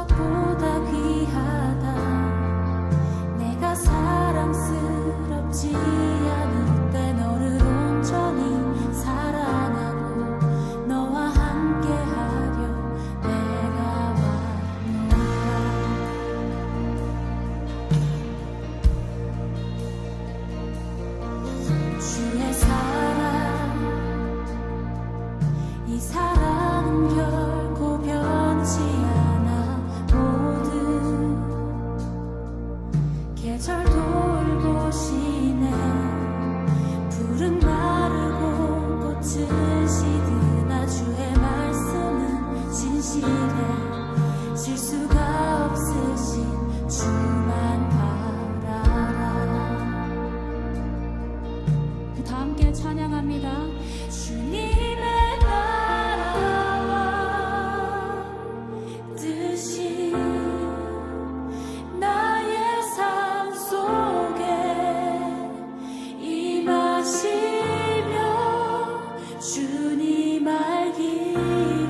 보석보다 귀하다. 내가 사랑스럽지 않을 때 너를 온전히 사랑하고 너와 함께하려 내가 왔노라. 주의 사랑, 이 사랑은 결코 변치 않아. 모든 계절 돌고 시네. 푸른 마르고 꽃은 시드나 주의 말씀은 진실해. 실수가 없으신 주만 바라라. 다 함께 찬양합니다. 주님의 나라와 뜻이 나의 삶 속에 임하시며 주님 알기를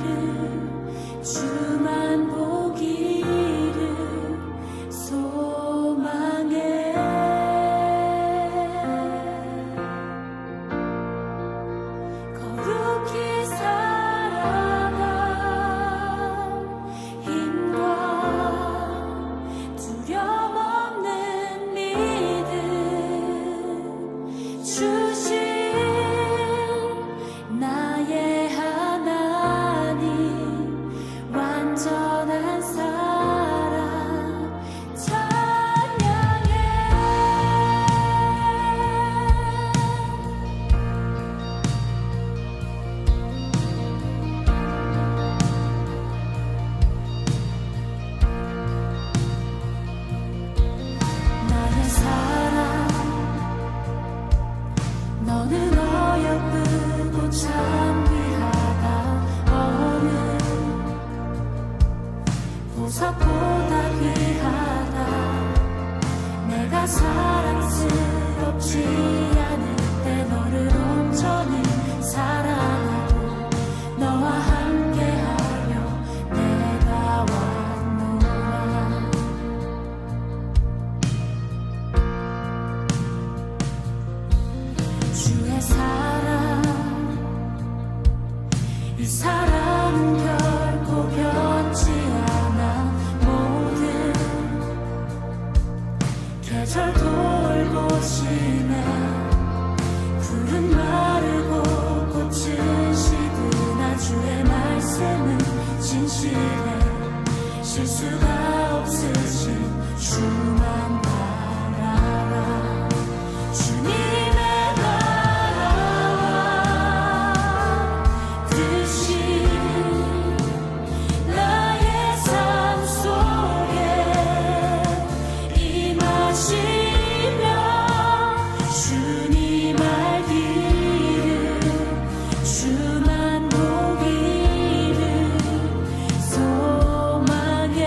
주만 보기를 소망해. 거룩히 살아갈 힘과 두려움 없는 믿음 주신 나의 하나님, 완전한 사랑 찬양해. 나의 사랑, 너는 어여쁘고 참 귀하다. 어느 보석보다 귀하다. 내가 사랑스럽지 않을 때 너를 온전히 사랑하고 너와 함께하려 내가 왔노라. 주의 사랑, 이 사랑은 결코 변치 않아. 모든 계절 돌고 시네. 푸른 마르고 꽃은 시드나 주의 말씀은 진실해. 실수가 없으신 주만 바라라. 주님의 나라와 뜻이 나의 삶 속에 임하시며 주님 알기를 주만 보기를 소망해.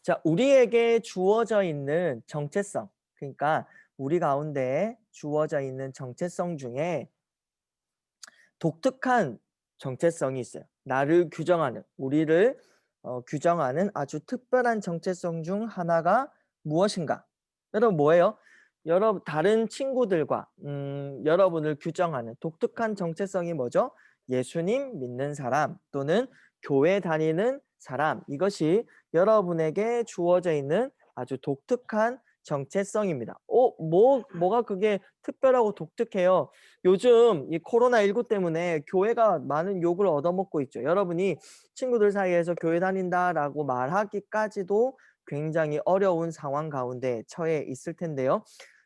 자, 우리에게 주어져 있는 정체성. 그러니까 우리 가운데 주어져 있는 정체성 중에 독특한 정체성이 있어요. 나를 규정하는, 우리를 규정하는 아주 특별한 정체성 중 하나가 무엇인가? 여러분 뭐예요? 여러분 다른 친구들과 여러분을 규정하는 독특한 정체성이 뭐죠? 예수님 믿는 사람 또는 교회 다니는 사람. 이것이 여러분에게 주어져 있는 아주 독특한 정체성입니다. 뭐가 그게 특별하고 독특해요? 요즘 이 코로나19 때문에 교회가 많은 욕을 얻어먹고 있죠. 여러분이 친구들 사이에서 교회 다닌다라고 말하기까지도 굉장히 어려운 상황 가운데 처해 있을 텐데요.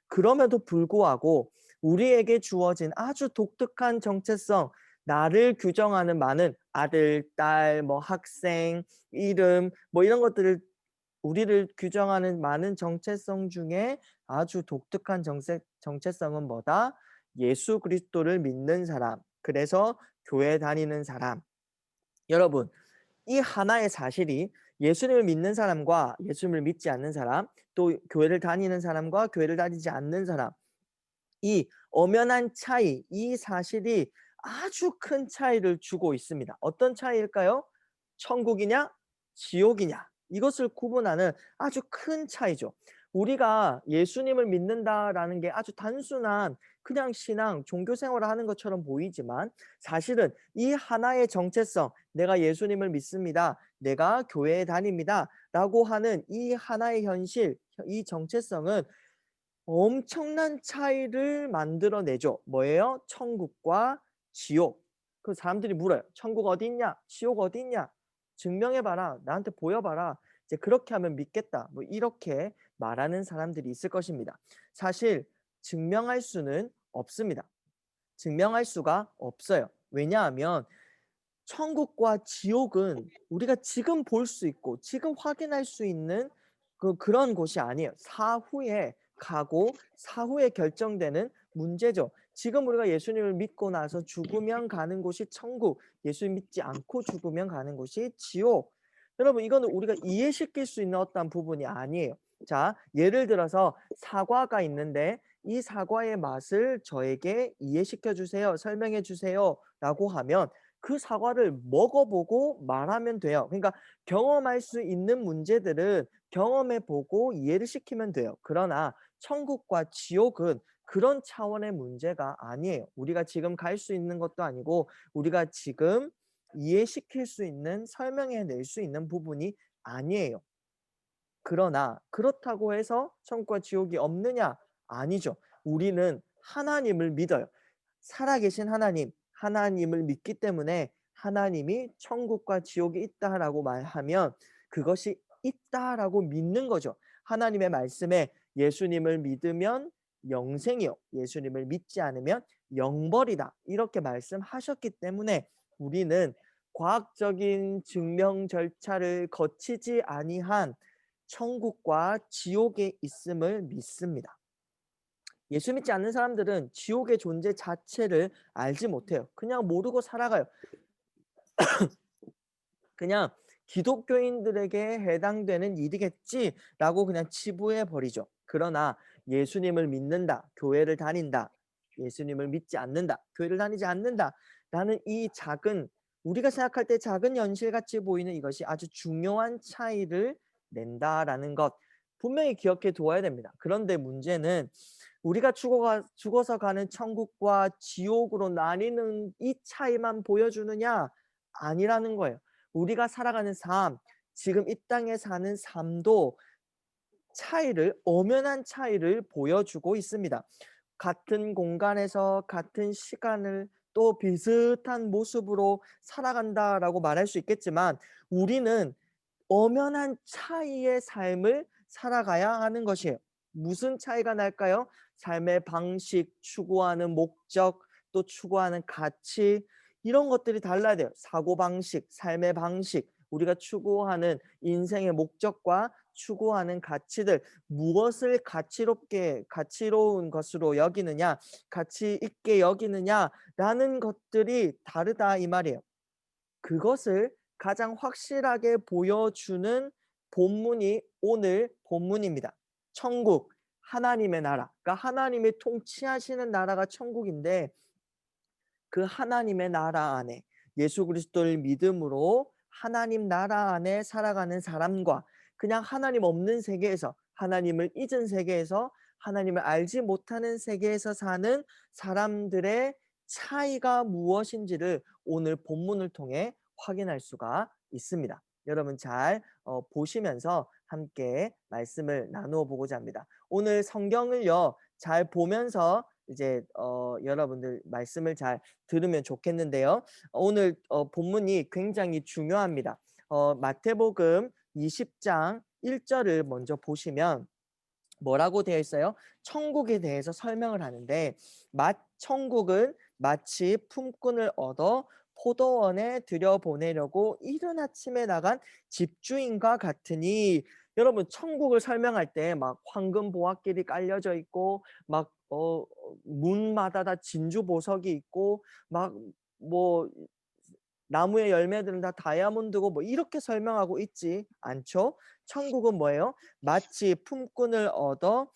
그럼에도 불구하고 우리에게 주어진 아주 독특한 정체성, 나를 규정하는 많은 아들, 딸, 뭐 학생, 이름, 뭐 이런 것들을 우리를 규정하는 많은 정체성 중에 아주 독특한 정체성은 뭐다? 예수 그리스도를 믿는 사람. 그래서 교회 다니는 사람. 여러분, 이 하나의 사실이 예수님을 믿는 사람과 예수님을 믿지 않는 사람, 또 교회를 다니는 사람과 교회를 다니지 않는 사람, 이 엄연한 차이, 이 사실이 아주 큰 차이를 주고 있습니다. 어떤 차이일까요? 천국이냐, 지옥이냐. 이것을 구분하는 아주 큰 차이죠. 우리가 예수님을 믿는다라는 게 아주 단순한 그냥 신앙, 종교 생활을 하는 것처럼 보이지만 사실은 이 하나의 정체성, 내가 예수님을 믿습니다. 내가 교회에 다닙니다. 라고 하는 이 하나의 현실, 이 정체성은 엄청난 차이를 만들어내죠. 뭐예요? 천국과 지옥. 그 사람들이 물어요. 천국 어디 있냐? 지옥 어디 있냐? 증명해봐라. 나한테 보여봐라. 이제 그렇게 하면 믿겠다. 뭐 이렇게 말하는 사람들이 있을 것입니다. 사실 증명할 수는 없습니다. 증명할 수가 없어요. 왜냐하면 천국과 지옥은 우리가 지금 볼 수 있고 지금 확인할 수 있는 그런 곳이 아니에요. 사후에 가고 사후에 결정되는 문제죠. 지금 우리가 예수님을 믿고 나서 죽으면 가는 곳이 천국, 예수님 믿지 않고 죽으면 가는 곳이 지옥. 여러분 이거는 우리가 이해시킬 수 있는 어떤 부분이 아니에요. 자, 예를 들어서 사과가 있는데 이 사과의 맛을 저에게 이해시켜 주세요. 설명해 주세요. 라고 하면 그 사과를 먹어보고 말하면 돼요. 그러니까 경험할 수 있는 문제들은 경험해 보고 이해를 시키면 돼요. 그러나 천국과 지옥은 그런 차원의 문제가 아니에요. 우리가 지금 갈 수 있는 것도 아니고 우리가 지금 이해시킬 수 있는 설명해 낼 수 있는 부분이 아니에요. 그러나 그렇다고 해서 천국과 지옥이 없느냐? 아니죠. 우리는 하나님을 믿어요. 살아계신 하나님, 하나님을 믿기 때문에 하나님이 천국과 지옥이 있다라고 말하면 그것이 있다라고 믿는 거죠. 하나님의 말씀에 예수님을 믿으면 영생이요. 예수님을 믿지 않으면 영벌이다. 이렇게 말씀하셨기 때문에 우리는 과학적인 증명 절차를 거치지 아니한 천국과 지옥에 있음을 믿습니다. 예수 믿지 않는 사람들은 지옥의 존재 자체를 알지 못해요. 그냥 모르고 살아가요. 그냥 기독교인들에게 해당되는 일이겠지라고 그냥 치부해 버리죠. 그러나 예수님을 믿는다, 교회를 다닌다, 예수님을 믿지 않는다, 교회를 다니지 않는다 라는 이 작은 우리가 생각할 때 작은 현실같이 보이는 이것이 아주 중요한 차이를 낸다라는 것 분명히 기억해 두어야 됩니다. 그런데 문제는 우리가 죽어서 가는 천국과 지옥으로 나뉘는 이 차이만 보여주느냐? 아니라는 거예요. 우리가 살아가는 삶, 지금 이 땅에 사는 삶도 엄연한 차이를 보여주고 있습니다. 같은 공간에서 같은 시간을 또 비슷한 모습으로 살아간다라고 말할 수 있겠지만 우리는 엄연한 차이의 삶을 살아가야 하는 것이에요. 무슨 차이가 날까요? 삶의 방식, 추구하는 목적, 또 추구하는 가치 이런 것들이 달라야 돼요. 사고방식, 삶의 방식, 우리가 추구하는 인생의 목적과 추구하는 가치들 무엇을 가치로운 것으로 여기느냐, 가치 있게 여기느냐라는 것들이 다르다 이 말이에요. 그것을 가장 확실하게 보여주는 본문이 오늘 본문입니다. 천국, 하나님의 나라. 그러니까 하나님이 통치하시는 나라가 천국인데 그 하나님의 나라 안에 예수 그리스도를 믿음으로 하나님 나라 안에 살아가는 사람과 그냥 하나님 없는 세계에서 하나님을 잊은 세계에서 하나님을 알지 못하는 세계에서 사는 사람들의 차이가 무엇인지를 오늘 본문을 통해 확인할 수가 있습니다. 여러분 잘 보시면서 함께 말씀을 나누어 보고자 합니다. 오늘 성경을요 잘 보면서 이제 여러분들 말씀을 잘 들으면 좋겠는데요. 오늘 본문이 굉장히 중요합니다. 마태복음 20장 1절을 먼저 보시면 뭐라고 되어 있어요? 천국에 대해서 설명을 하는데 천국은 마치 품꾼을 얻어 포도원에 들여보내려고 이른 아침에 나간 집주인과 같으니 여러분 천국을 설명할 때 막 황금 보화길이 깔려져 있고 막 문마다 다 진주 보석이 있고 막 뭐 나무의 열매들은 다 다이아몬드고 뭐 이렇게 설명하고 있지 않죠? 천국은 뭐예요? 마치 품꾼을 얻어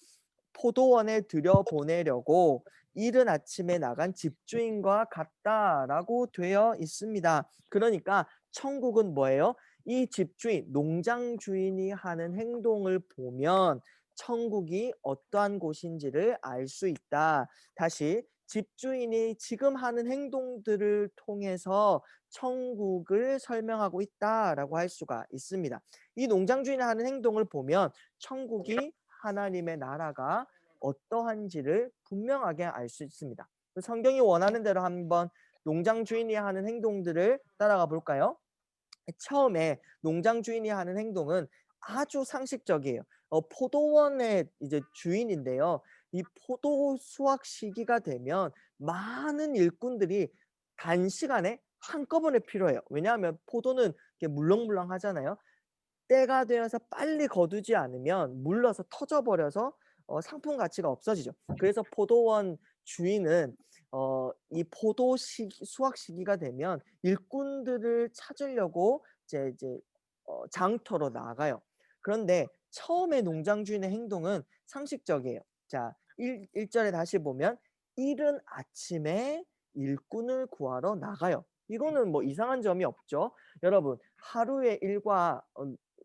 포도원에 들여보내려고 이른 아침에 나간 집주인과 같다라고 되어 있습니다. 그러니까 천국은 뭐예요? 이 집주인, 농장 주인이 하는 행동을 보면 천국이 어떠한 곳인지를 알 수 있다. 다시 집주인이 지금 하는 행동들을 통해서 천국을 설명하고 있다라고 할 수가 있습니다. 이 농장 주인이 하는 행동을 보면 천국이 하나님의 나라가 어떠한지를 분명하게 알 수 있습니다. 성경이 원하는 대로 한번 농장 주인이 하는 행동들을 따라가 볼까요? 처음에 농장 주인이 하는 행동은 아주 상식적이에요. 포도원의 이제 주인인데요. 이 포도 수확 시기가 되면 많은 일꾼들이 단시간에 한꺼번에 필요해요. 왜냐하면 포도는 이렇게 물렁물렁하잖아요. 때가 되어서 빨리 거두지 않으면 물러서 터져버려서 상품 가치가 없어지죠. 그래서 포도원 주인은 이 수확 시기가 되면 일꾼들을 찾으려고 이제 장터로 나가요. 그런데 처음에 농장 주인의 행동은 상식적이에요. 자, 1절에 다시 보면 이른 아침에 일꾼을 구하러 나가요. 이거는 뭐 이상한 점이 없죠. 여러분, 하루의 일과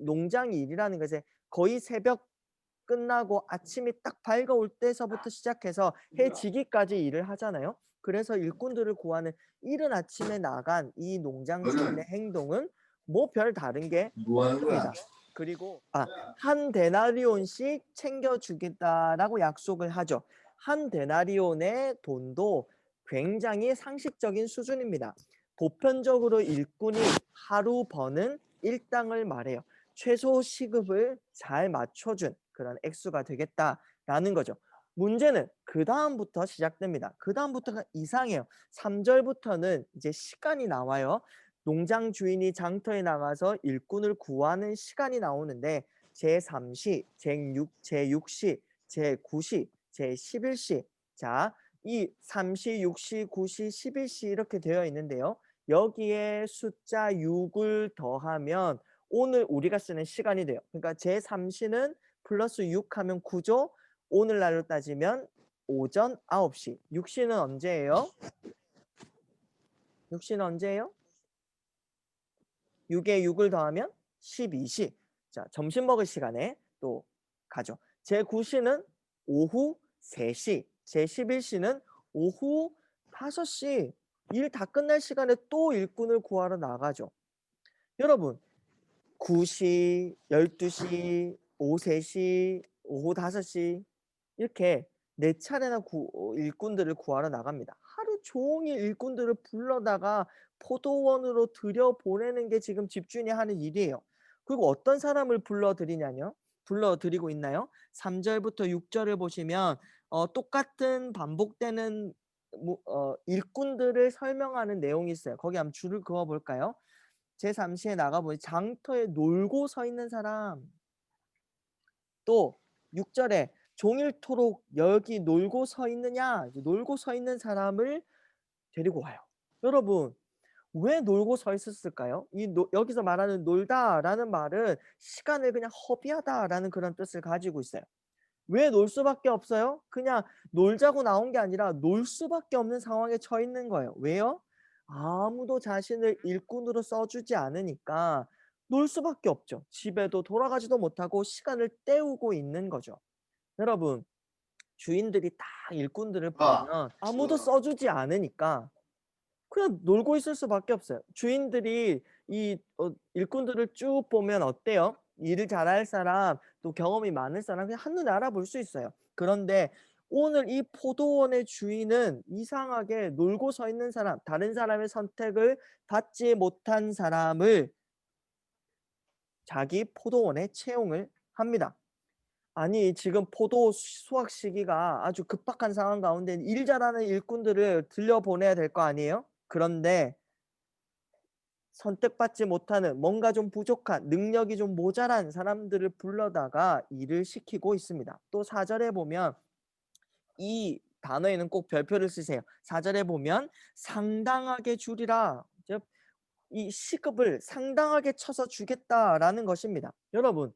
농장 일이라는 것에 거의 새벽 끝나고 아침이 딱 밝아올 때서부터 시작해서 해 지기까지 일을 하잖아요. 그래서 일꾼들을 구하는 이른 아침에 나간 이 농장 주인의 행동은 뭐 별 다른 게 뭐 하는 거야? 없습니다. 그리고 한 데나리온씩 챙겨주겠다라고 약속을 하죠. 한 데나리온의 돈도 굉장히 상식적인 수준입니다. 보편적으로 일꾼이 하루 버는 일당을 말해요. 최소 시급을 잘 맞춰준 그런 액수가 되겠다라는 거죠. 문제는 그다음부터 시작됩니다. 그다음부터가 이상해요. 3절부터는 이제 시간이 나와요. 농장 주인이 장터에 나가서 일꾼을 구하는 시간이 나오는데 제3시, 제6시, 제9시, 제11시. 자, 이 3시, 6시, 9시, 11시 이렇게 되어 있는데요. 여기에 숫자 6을 더하면 오늘 우리가 쓰는 시간이 돼요. 그러니까 제3시는 플러스 6 하면 9죠. 오늘날로 따지면 오전 9시. 6시는 언제예요? 6시는 언제예요? 6에 6을 더하면 12시. 자, 점심 먹을 시간에 또 가죠. 제9시는 오후 3시. 제11시는 오후 5시. 일 다 끝날 시간에 또 일꾼을 구하러 나가죠. 여러분, 9시, 12시, 오후 3시, 오후 5시 이렇게 4차례나 일꾼들을 구하러 나갑니다. 하루 종일 일꾼들을 불러다가 포도원으로 들여보내는 게 지금 집주인이 하는 일이에요. 그리고 어떤 사람을 불러들이고 있나요? 3절부터 6절을 보시면 똑같은 반복되는 일꾼들을 설명하는 내용이 있어요. 거기 한번 줄을 그어 볼까요? 제3시에 나가보니 장터에 놀고 서 있는 사람, 또 6절에 종일토록 여기 놀고 서 있느냐, 놀고 서 있는 사람을 데리고 와요. 여러분, 왜 놀고 서 있었을까요? 여기서 말하는 놀다라는 말은 시간을 그냥 허비하다라는 그런 뜻을 가지고 있어요. 왜 놀 수밖에 없어요? 그냥 놀자고 나온 게 아니라 놀 수밖에 없는 상황에 처해 있는 거예요. 왜요? 아무도 자신을 일꾼으로 써 주지 않으니까 놀 수밖에 없죠. 집에도 돌아가지도 못하고 시간을 때우고 있는 거죠. 여러분, 주인들이 다 일꾼들을 보면 아무도 써 주지 않으니까 그냥 놀고 있을 수밖에 없어요. 주인들이 일꾼들을 쭉 보면 어때요? 일을 잘할 사람, 또 경험이 많은 사람 그냥 한눈에 알아볼 수 있어요. 그런데 오늘 이 포도원의 주인은 이상하게 놀고 서 있는 사람, 다른 사람의 선택을 받지 못한 사람을 자기 포도원에 채용을 합니다. 아니 지금 포도 수확 시기가 아주 급박한 상황 가운데 일 잘하는 일꾼들을 들여보내야 될 거 아니에요? 그런데 선택받지 못하는 뭔가 좀 부족한 능력이 좀 모자란 사람들을 불러다가 일을 시키고 있습니다. 또 4절에 보면 이 단어에는 꼭 별표를 쓰세요. 4절에 보면 상당하게 주리라. 즉 이 시급을 상당하게 쳐서 주겠다라는 것입니다. 여러분,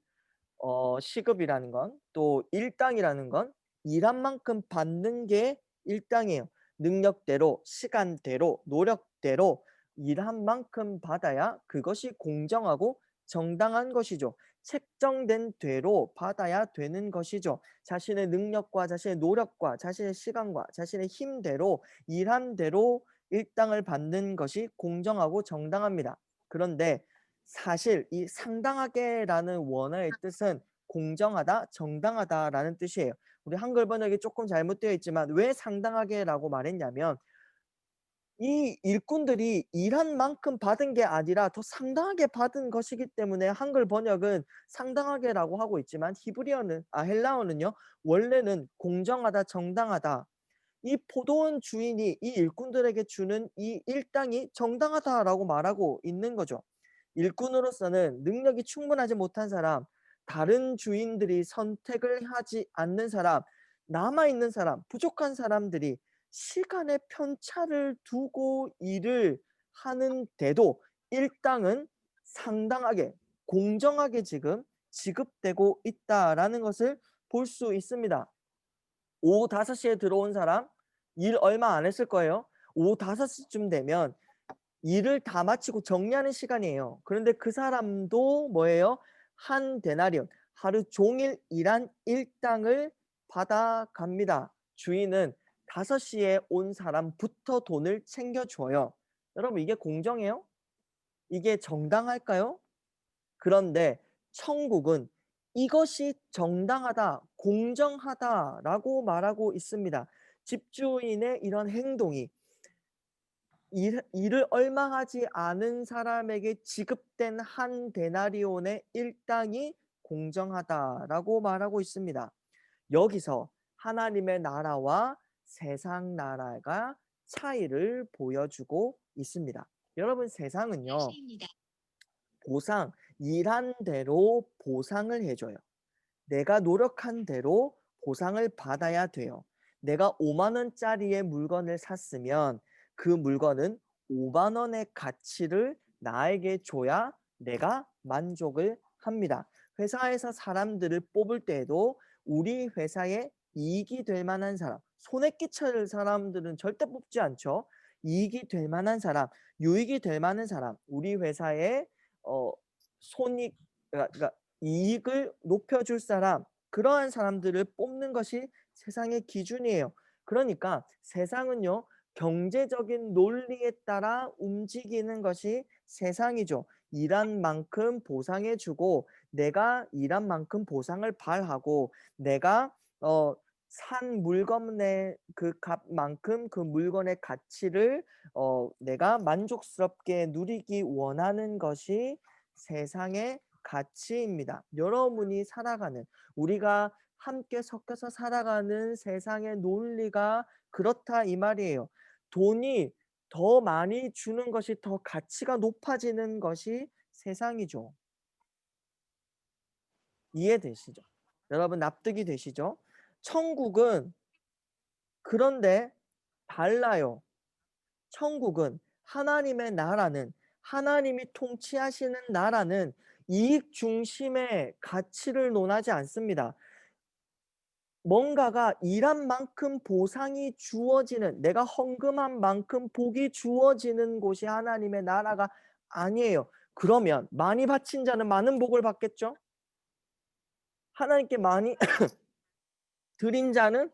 시급이라는 건 또 일당이라는 건 일한 만큼 받는 게 일당이에요. 능력대로, 시간대로, 노력대로 일한 만큼 받아야 그것이 공정하고 정당한 것이죠. 책정된 대로 받아야 되는 것이죠. 자신의 능력과 자신의 노력과 자신의 시간과 자신의 힘대로 일한 대로 일당을 받는 것이 공정하고 정당합니다. 그런데 사실 이 상당하게라는 원어의 뜻은 공정하다, 정당하다라는 뜻이에요. 우리 한글 번역이 조금 잘못되어 있지만 왜 상당하게라고 말했냐면 이 일꾼들이 일한 만큼 받은 게 아니라 더 상당하게 받은 것이기 때문에 한글 번역은 상당하게라고 하고 있지만 헬라어는요. 원래는 공정하다, 정당하다. 이 포도원 주인이 이 일꾼들에게 주는 이 일당이 정당하다라고 말하고 있는 거죠. 일꾼으로서는 능력이 충분하지 못한 사람, 다른 주인들이 선택을 하지 않는 사람, 남아있는 사람, 부족한 사람들이 시간의 편차를 두고 일을 하는데도 일당은 상당하게, 공정하게 지금 지급되고 있다라는 것을 볼 수 있습니다. 오후 5시에 들어온 사람 일 얼마 안 했을 거예요. 오후 5시쯤 되면 일을 다 마치고 정리하는 시간이에요. 그런데 그 사람도 뭐예요? 한 데나리온, 하루 종일 일한 일당을 받아갑니다. 주인은 5시에 온 사람부터 돈을 챙겨줘요. 여러분 이게 공정해요? 이게 정당할까요? 그런데 천국은 이것이 정당하다, 공정하다라고 말하고 있습니다. 집주인의 이런 행동이 일을 얼마 하지 않은 사람에게 지급된 한 데나리온의 일당이 공정하다라고 말하고 있습니다. 여기서 하나님의 나라와 세상 나라가 차이를 보여주고 있습니다. 여러분 세상은요. 보상, 일한 대로 보상을 해줘요. 내가 노력한 대로 보상을 받아야 돼요. 내가 5만 원짜리의 물건을 샀으면 그 물건은 5만 원의 가치를 나에게 줘야 내가 만족을 합니다. 회사에서 사람들을 뽑을 때에도 우리 회사에 이익이 될 만한 사람, 손해 끼칠 사람들은 절대 뽑지 않죠. 이익이 될 만한 사람, 유익이 될 만한 사람, 우리 회사에 어, 손익, 그러니까 이익을 높여줄 사람, 그러한 사람들을 뽑는 것이 세상의 기준이에요. 그러니까 세상은요, 경제적인 논리에 따라 움직이는 것이 세상이죠. 일한 만큼 보상해주고, 내가 일한 만큼 보상을 발하고, 내가 산 물건의 그 값만큼 그 물건의 가치를 내가 만족스럽게 누리기 원하는 것이 세상의 가치입니다. 여러분이 살아가는 우리가 함께 섞여서 살아가는 세상의 논리가 그렇다 이 말이에요. 돈이 더 많이 주는 것이 더 가치가 높아지는 것이 세상이죠. 이해되시죠? 여러분 납득이 되시죠? 천국은 그런데 달라요. 천국은 하나님의 나라는, 하나님이 통치하시는 나라는 이익 중심의 가치를 논하지 않습니다. 뭔가가 일한 만큼 보상이 주어지는, 내가 헌금한 만큼 복이 주어지는 곳이 하나님의 나라가 아니에요. 그러면 많이 바친 자는 많은 복을 받겠죠? 하나님께 많이 드린 자는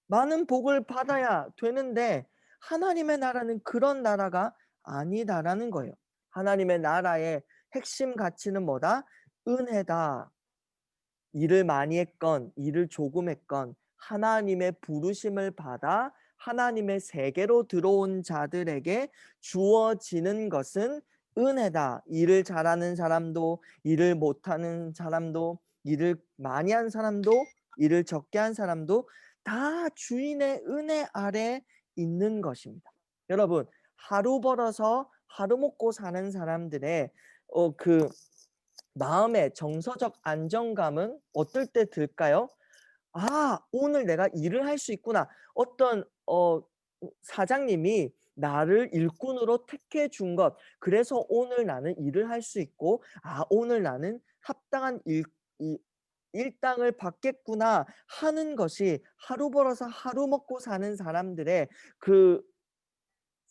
많은 복을 받아야 되는데, 하나님의 나라는 그런 나라가 아니다라는 거예요. 하나님의 나라의 핵심 가치는 뭐다? 은혜다. 일을 많이 했건 일을 조금 했건 하나님의 부르심을 받아 하나님의 세계로 들어온 자들에게 주어지는 것은 은혜다. 일을 잘하는 사람도, 일을 못하는 사람도, 일을 많이 한 사람도, 일을 적게 한 사람도 다 주인의 은혜 아래 있는 것입니다. 여러분, 하루 벌어서 하루 먹고 사는 사람들의 그 마음의 정서적 안정감은 어떨 때 들까요? '아, 오늘 내가 일을 할 수 있구나.' 어떤 사장님이 나를 일꾼으로 택해 준 것, 그래서 오늘 나는 일을 할 수 있고 '아, 오늘 나는 합당한 이 일당을 받겠구나.' 하는 것이 하루 벌어서 하루 먹고 사는 사람들의 그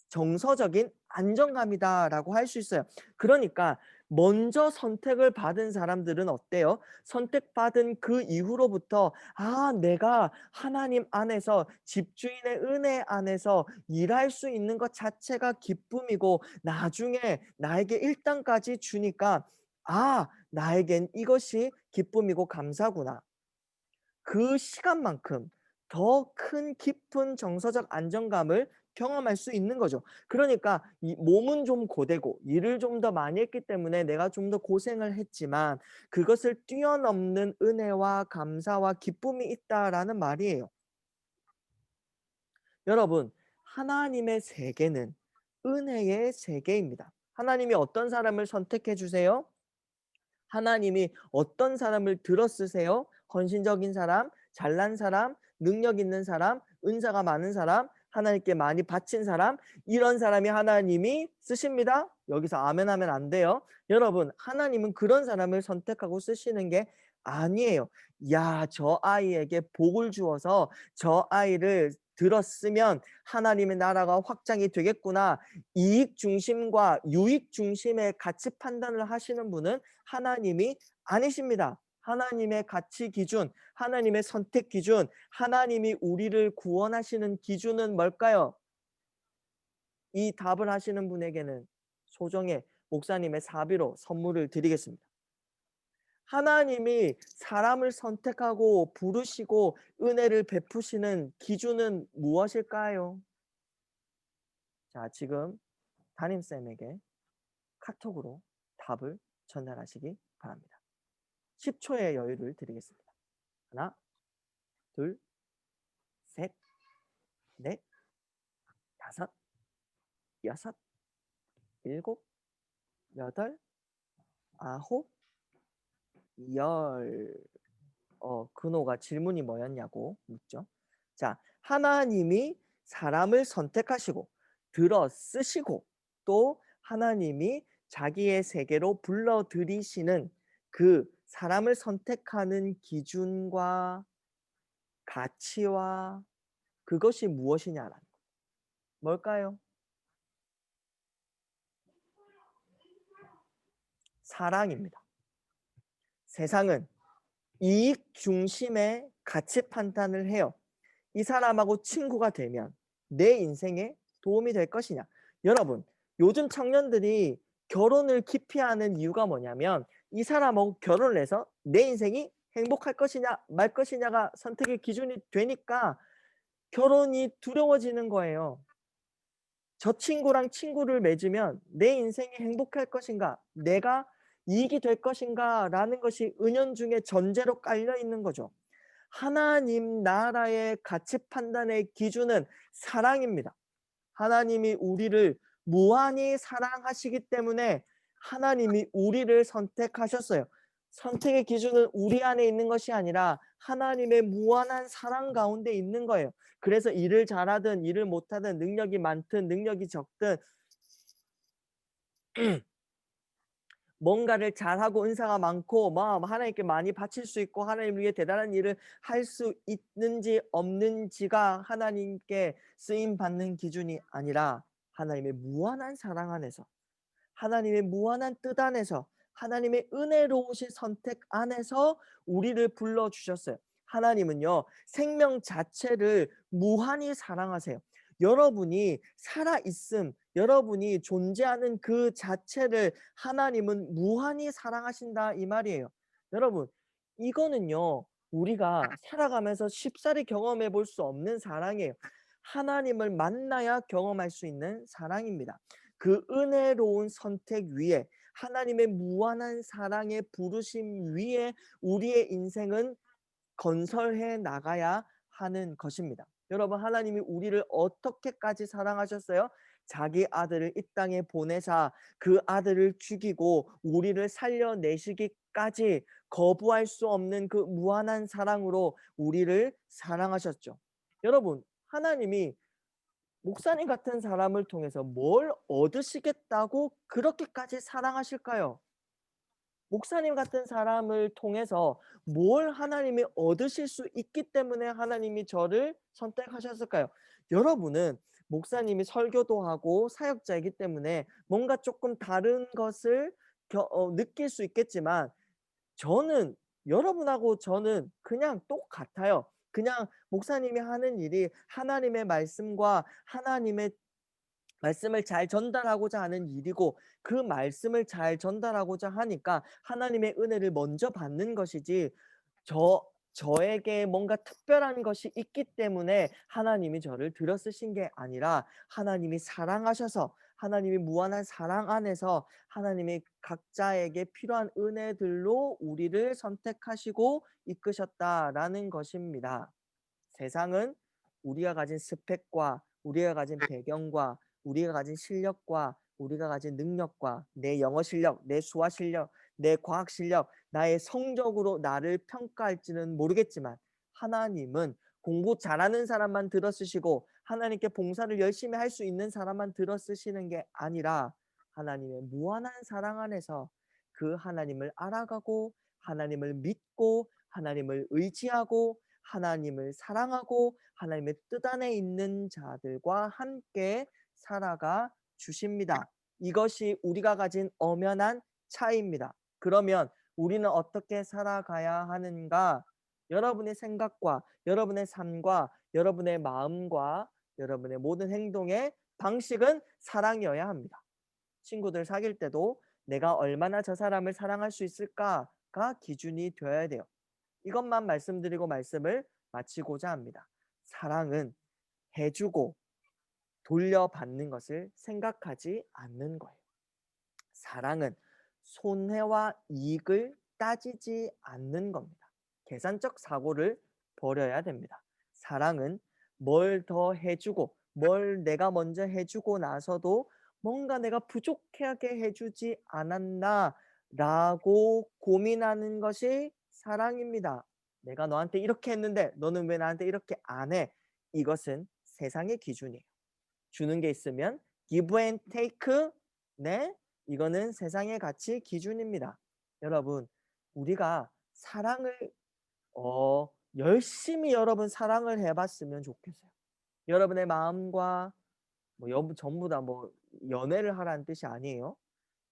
정서적인 안정감이다라고 할 수 있어요. 그러니까 먼저 선택을 받은 사람들은 어때요? 선택받은 그 이후로부터 '아, 내가 하나님 안에서 집주인의 은혜 안에서 일할 수 있는 것 자체가 기쁨이고 나중에 나에게 일당까지 주니까 아, 나에겐 이것이 기쁨이고 감사구나.' 그 시간만큼 더 큰 깊은 정서적 안정감을 경험할 수 있는 거죠. 그러니까 이 몸은 좀 고되고 일을 좀 더 많이 했기 때문에 내가 좀 더 고생을 했지만 그것을 뛰어넘는 은혜와 감사와 기쁨이 있다라는 말이에요. 여러분, 하나님의 세계는 은혜의 세계입니다. 하나님이 어떤 사람을 선택해 주세요? 하나님이 어떤 사람을 들어 쓰세요? 헌신적인 사람, 잘난 사람, 능력 있는 사람, 은사가 많은 사람, 하나님께 많이 바친 사람, 이런 사람이 하나님이 쓰십니다. 여기서 아멘 하면 안 돼요. 여러분, 하나님은 그런 사람을 선택하고 쓰시는 게 아니에요. 야, 저 아이에게 복을 주어서 저 아이를 들었으면 하나님의 나라가 확장이 되겠구나. 이익 중심과 유익 중심의 가치 판단을 하시는 분은 하나님이 아니십니다. 하나님의 가치 기준, 하나님의 선택 기준, 하나님이 우리를 구원하시는 기준은 뭘까요? 이 답을 하시는 분에게는 소정의 목사님의 사비로 선물을 드리겠습니다. 하나님이 사람을 선택하고 부르시고 은혜를 베푸시는 기준은 무엇일까요? 자, 지금 담임쌤에게 카톡으로 답을 전달하시기 바랍니다. 10초의 여유를 드리겠습니다. 하나, 둘, 셋, 넷, 다섯, 여섯, 일곱, 여덟, 아홉, 열. 근호가 질문이 뭐였냐고 묻죠. 자, 하나님이 사람을 선택하시고 들어 쓰시고 또 하나님이 자기의 세계로 불러들이시는 그 사람을 선택하는 기준과 가치와 그것이 무엇이냐라는 거. 뭘까요? 사랑입니다. 세상은 이익 중심의 가치 판단을 해요. 이 사람하고 친구가 되면 내 인생에 도움이 될 것이냐. 여러분, 요즘 청년들이 결혼을 기피하는 이유가 뭐냐면 이 사람하고 결혼을 해서 내 인생이 행복할 것이냐 말 것이냐가 선택의 기준이 되니까 결혼이 두려워지는 거예요. 저 친구랑 친구를 맺으면 내 인생이 행복할 것인가? 내가 이익이 될 것인가? 라는 것이 은연중에 전제로 깔려 있는 거죠. 하나님 나라의 가치 판단의 기준은 사랑입니다. 하나님이 우리를 무한히 사랑하시기 때문에 하나님이 우리를 선택하셨어요. 선택의 기준은 우리 안에 있는 것이 아니라 하나님의 무한한 사랑 가운데 있는 거예요. 그래서 일을 잘하든 일을 못하든 능력이 많든 능력이 적든 뭔가를 잘하고 은사가 많고 하나님께 많이 바칠 수 있고 하나님 위해 대단한 일을 할 수 있는지 없는지가 하나님께 쓰임 받는 기준이 아니라 하나님의 무한한 사랑 안에서, 하나님의 무한한 뜻 안에서, 하나님의 은혜로우신 선택 안에서 우리를 불러 주셨어요. 하나님은요, 생명 자체를 무한히 사랑하세요. 여러분이 살아 있음, 여러분이 존재하는 그 자체를 하나님은 무한히 사랑하신다 이 말이에요. 여러분, 이거는요, 우리가 살아가면서 쉽사리 경험해 볼 수 없는 사랑이에요. 하나님을 만나야 경험할 수 있는 사랑입니다. 그 은혜로운 선택 위에, 하나님의 무한한 사랑의 부르심 위에 우리의 인생은 건설해 나가야 하는 것입니다. 여러분, 하나님이 우리를 어떻게까지 사랑하셨어요? 자기 아들을 이 땅에 보내사 그 아들을 죽이고 우리를 살려내시기까지 거부할 수 없는 그 무한한 사랑으로 우리를 사랑하셨죠. 여러분, 하나님이 목사님 같은 사람을 통해서 뭘 얻으시겠다고 그렇게까지 사랑하실까요? 목사님 같은 사람을 통해서 뭘 하나님이 얻으실 수 있기 때문에 하나님이 저를 선택하셨을까요? 여러분은 목사님이 설교도 하고 사역자이기 때문에 뭔가 조금 다른 것을 느낄 수 있겠지만 저는, 여러분하고 저는 그냥 똑같아요. 그냥 목사님이 하는 일이 하나님의 말씀과 하나님의 말씀을 잘 전달하고자 하는 일이고 그 말씀을 잘 전달하고자 하니까 하나님의 은혜를 먼저 받는 것이지 저에게 뭔가 특별한 것이 있기 때문에 하나님이 저를 들여 쓰신 게 아니라 하나님이 사랑하셔서 하나님이 무한한 사랑 안에서 하나님이 각자에게 필요한 은혜들로 우리를 선택하시고 이끄셨다라는 것입니다. 세상은 우리가 가진 스펙과 우리가 가진 배경과 우리가 가진 실력과 우리가 가진 능력과 내 영어 실력, 내 수화 실력, 내 과학 실력, 나의 성적으로 나를 평가할지는 모르겠지만 하나님은 공부 잘하는 사람만 들어 쓰시고 하나님께 봉사를 열심히 할 수 있는 사람만 들어 쓰시는 게 아니라 하나님의 무한한 사랑 안에서 그 하나님을 알아가고 하나님을 믿고 하나님을 의지하고 하나님을 사랑하고 하나님의 뜻 안에 있는 자들과 함께 살아가 주십니다. 이것이 우리가 가진 엄연한 차이입니다. 그러면 우리는 어떻게 살아가야 하는가? 여러분의 생각과 여러분의 삶과 여러분의 마음과 여러분의 모든 행동의 방식은 사랑이어야 합니다. 친구들 사귈 때도 내가 얼마나 저 사람을 사랑할 수 있을까가 기준이 되어야 돼요. 이것만 말씀드리고 말씀을 마치고자 합니다. 사랑은 해주고 돌려받는 것을 생각하지 않는 거예요. 사랑은 손해와 이익을 따지지 않는 겁니다. 계산적 사고를 버려야 됩니다. 사랑은 뭘 더 해주고 뭘 내가 먼저 해주고 나서도 뭔가 내가 부족하게 해주지 않았나 라고 고민하는 것이 사랑입니다. 내가 너한테 이렇게 했는데 너는 왜 나한테 이렇게 안 해? 이것은 세상의 기준이에요. 주는 게 있으면 give and take, 네, 이거는 세상의 가치 기준입니다. 여러분, 우리가 사랑을 열심히 여러분 사랑을 해봤으면 좋겠어요. 여러분의 마음과 전부 다 연애를 하라는 뜻이 아니에요.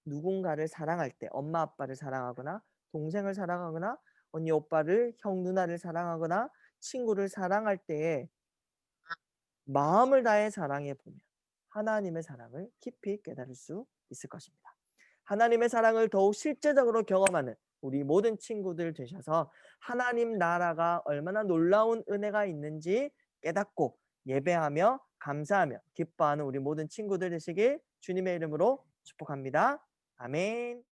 누군가를 사랑할 때 엄마 아빠를 사랑하거나 동생을 사랑하거나 언니 오빠를 형 누나를 사랑하거나 친구를 사랑할 때에 마음을 다해 사랑해 보면 하나님의 사랑을 깊이 깨달을 수 있을 것입니다. 하나님의 사랑을 더욱 실제적으로 경험하는 우리 모든 친구들 되셔서 하나님 나라가 얼마나 놀라운 은혜가 있는지 깨닫고 예배하며 감사하며 기뻐하는 우리 모든 친구들 되시길 주님의 이름으로 축복합니다. 아멘.